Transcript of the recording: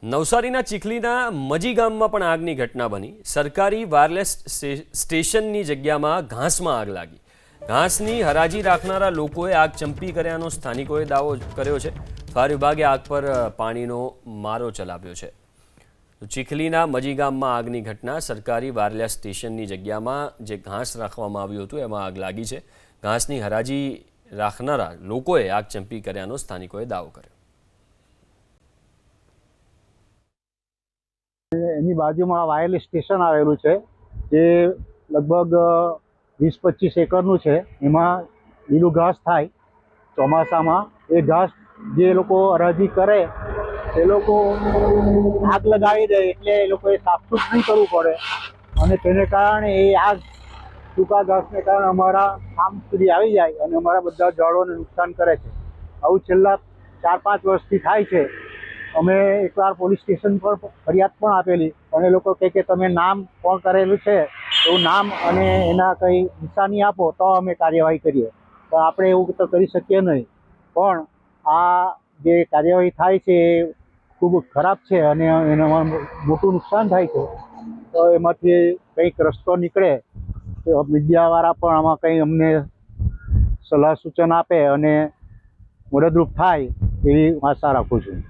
નવસારીના ચીખલીના મજી ગામમાં પણ આગની ઘટના બની। સરકારી વાયરલેસ સ્ટેશનની જગ્યામાં ઘાસમાં આગ લાગી। ઘાસની હરાજી રાખનારા લોકોએ આગ ચંપી કર્યાનો સ્થાનિકોએ દાવો કર્યો છે। ફાયર વિભાગે આગ પર પાણીનો મારો ચલાવ્યો છે। ચીખલીના મજી ગામમાં આગની ઘટના। સરકારી વાયરલેસ સ્ટેશનની જગ્યામાં જે ઘાસ રાખવામાં આવ્યું હતું એમાં આગ લાગી છે। ઘાસની હરાજી રાખનારા લોકોએ આગ ચંપી કર્યાનો સ્થાનિકોએ દાવો કર્યો। એની બાજુમાં વાયરલેસ સ્ટેશન આવેલું છે, જે લગભગ 20-25 એકરનું છે। એમાં લીલું ઘાસ થાય ચોમાસામાં। એ ઘાસ જે લોકો હરાજી કરે એ લોકો આગ લગાવી દે, એટલે એ લોકોએ સાફસૂફ નહીં કરવું પડે, અને તેને કારણે એ આગ સૂકા ઘાસને કારણે અમારા ફાર્મ સુધી આવી જાય અને અમારા બધા ઝાડોને નુકસાન કરે છે। આવું છેલ્લા 4-5 વર્ષથી થાય છે। અમે એકવાર પોલીસ સ્ટેશન પર ફરિયાદ પણ આપેલી, પણ એ લોકો કહે કે તમે નામ કોણ કરેલું છે એવું નામ અને એના કંઈ નિશાની આપો તો અમે કાર્યવાહી કરીએ। તો આપણે એવું તો કરી શકીએ નહીં, પણ આ જે કાર્યવાહી થાય છે એ ખૂબ ખરાબ છે અને એનામાં મોટું નુકસાન થાય છે। તો એમાંથી કંઈક રસ્તો નીકળે તો મીડિયાવાળા પણ આમાં કંઈ અમને સલાહ સૂચન આપે અને મદદરૂપ થાય એવી આશા રાખું છું।